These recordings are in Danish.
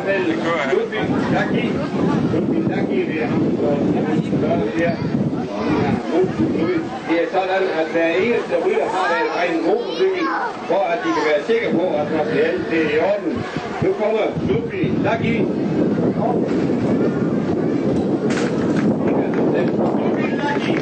hvert fald Ludvig Laki. Ludvig Laki, det er ham, der gør det her. Det er sådan, at hver eneste rytter har en motorcykel, for at de kan være sikre på, at materialet er i orden. Nu kommer Ludvig Laki. Ludvig Laki.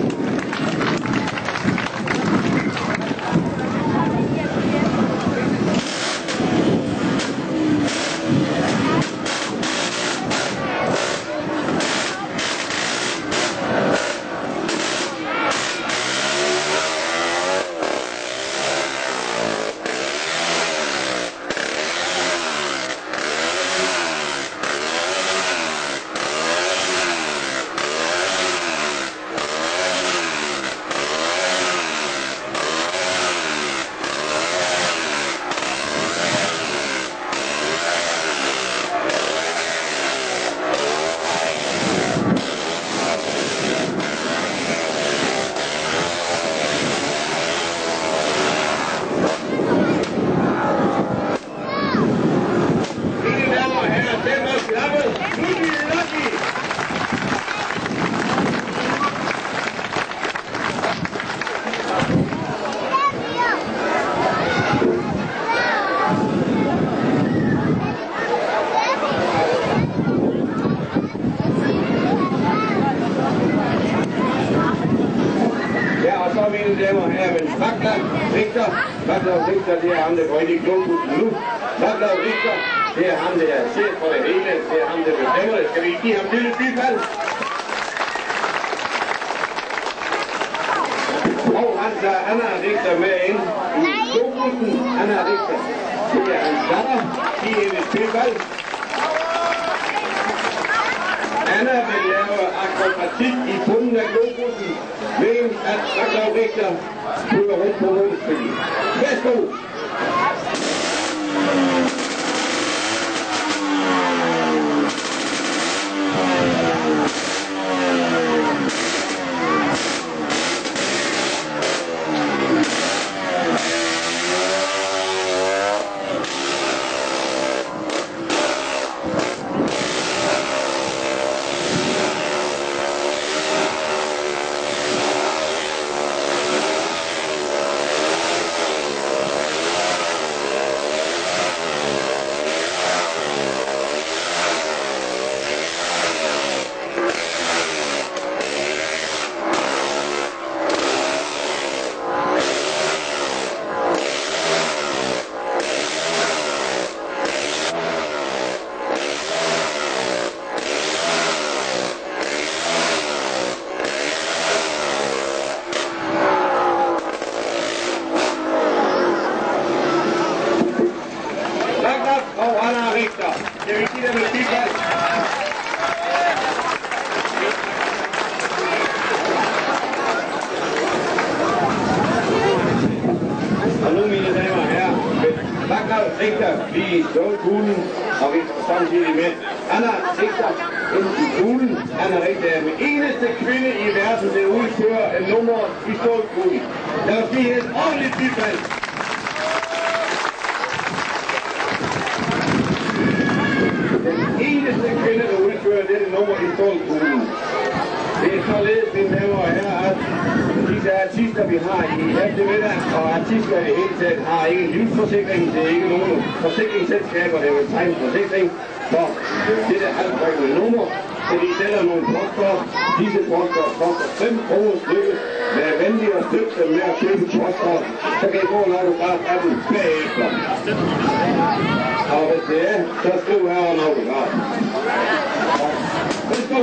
Det er ham, der går ind i klubbussen nu. Vaclav Richter, det er ham, der er chef for det hele. Det er ham, der bestemmer det. Skal vi give ham lille bifald? Og han tager Anna Richter med ind i klubbussen. Anna Richter, det er hans datter. Giv hende et bifald. Anna vil lave akrobatik i bunden af klubbussen, mens at Vaclav Richter flyver rundt på motorcyklen. Værsgo! Lige stålkuglen, og vi samtidig med Anna Richter ind i kuglen. Anna Richter er den eneste kvinde i verden, der udfører en nummer i stålkuglen. Lad os give et ordentligt bifald. Den eneste kvinde, der udfører dette nummer i stålkuglen. Det er således, mine damer og herrer, at disse artister, vi har i eftermiddag, og artister i det hele taget, har ikke livsforsikring. Det er ikke nogen forsikringsselskaber, der vil tegne forsikring for dette halvbrækkende nummer. Så de sælger nogle poster. Disse poster koster 5 kroner stykket. Vær venlig og støtte dem med at købe poster. Så kan I få en autograf af dem bagefter. Og hvis det er, så skriv her en autograf. Værsgo!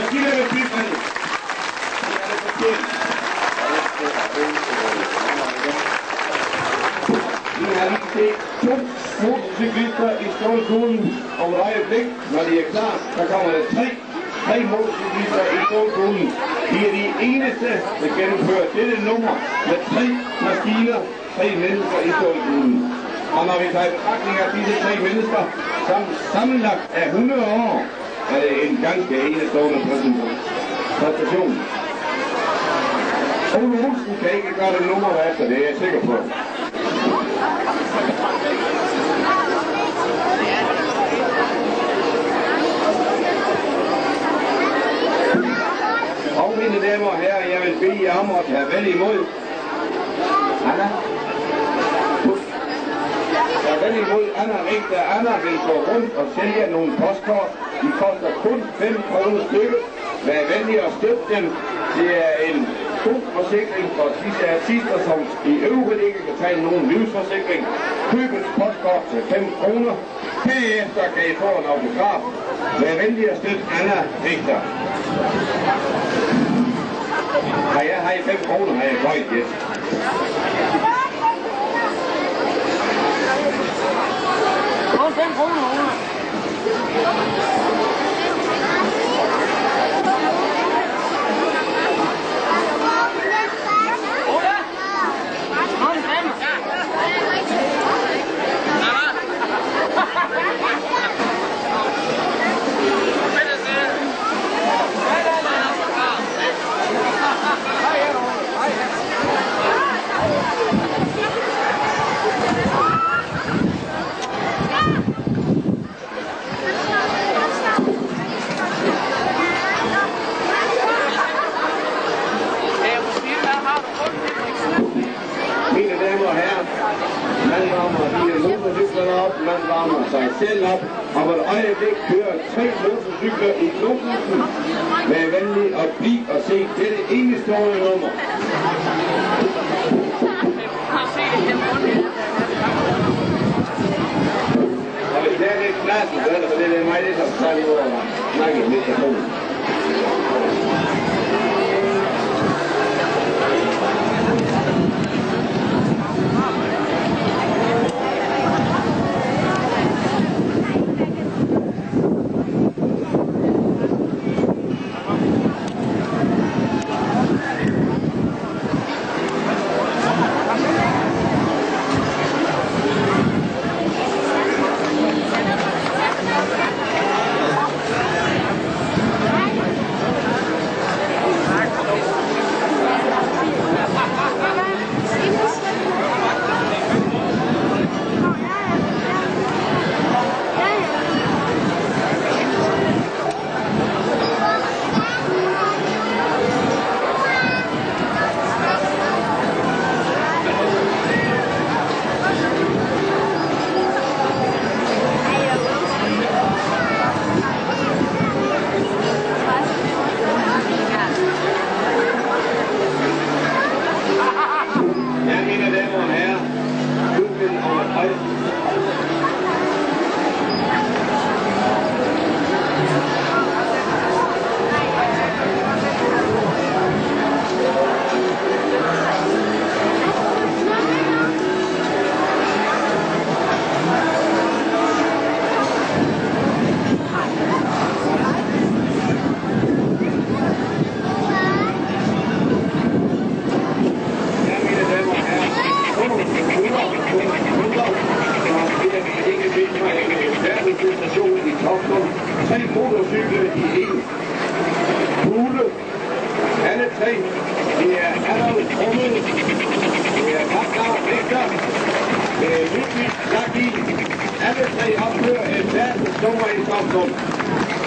skiller med bygningen. Det er det fortjent. Vi har lige set 2 motorcyklister i stålkuglen om et øjeblik. Når de er klar, så kommer der 3 motorcyklister i stålkuglen. De er de eneste, der gennemfører dette nummer med 3 maskiner, 3 mennesker i stålkuglen. Og når vi tager i betragtning af disse 3 mennesker, som sammenlagt er 100 år, er det en ganske enestående præstation. Ole Olsen kan ikke gøre det nummer efter, det er jeg sikker på. Og mine damer og herrer, jeg vil bede jer om at tage vel imod. Anna? Tag vel imod Anna Richter. Anna vil gå rundt og sælge nogle postkort. De koster kun 5 kroner stykket. Vær venlig at støtte dem. Det er en god forsikring for disse artister, som i øvrigt ikke kan tage nogen livsforsikring. Køb et postkort til 5 kroner. Herefter kan I få en autograf. Vær venlig at støtte Anna Richter. Har I 5 kroner, har jeg højt, yes. Kun 5 kroner. Man varmer sig selv op, og på et øjeblik kører 3 motorcykler i klubhusen. Vær venlig og bliv og se dette enestående nummer. Og hvis det er lidt klassen, så er det for det, der er mig lidt at tage lige over og snakke i mikrofonen.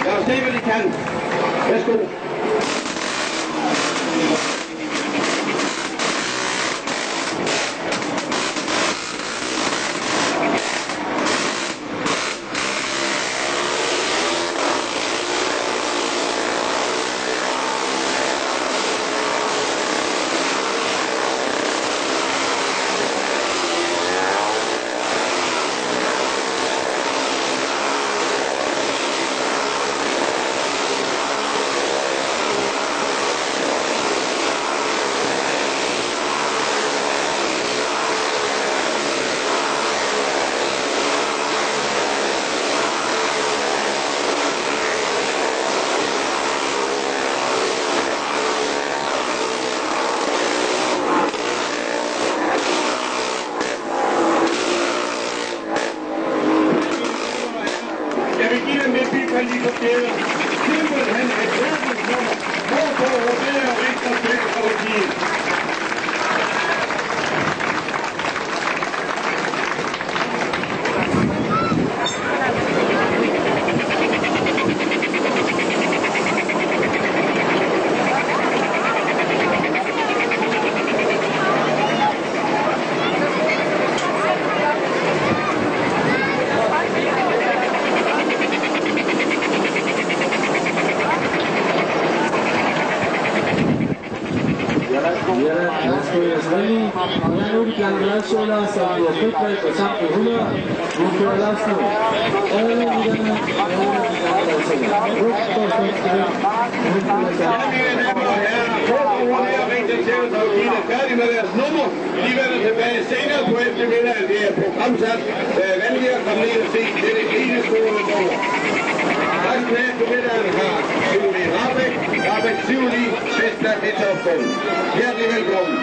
Lad os se, hvad de kan. Værsgo. steder. Simpelthen et verdensnummer. Hvorfor roderer Rigsdagsfællesrådet? Færdig med deres nummer. De vender tilbage senere på eftermiddagen. Det er programsat. Venlig at komme ned og se. Det er det enestående nummer. Resten af eftermiddagen har Tivoli Rahbek, Rahbek Tivoli, Festdag Etterfond. Hjertelig velkommen.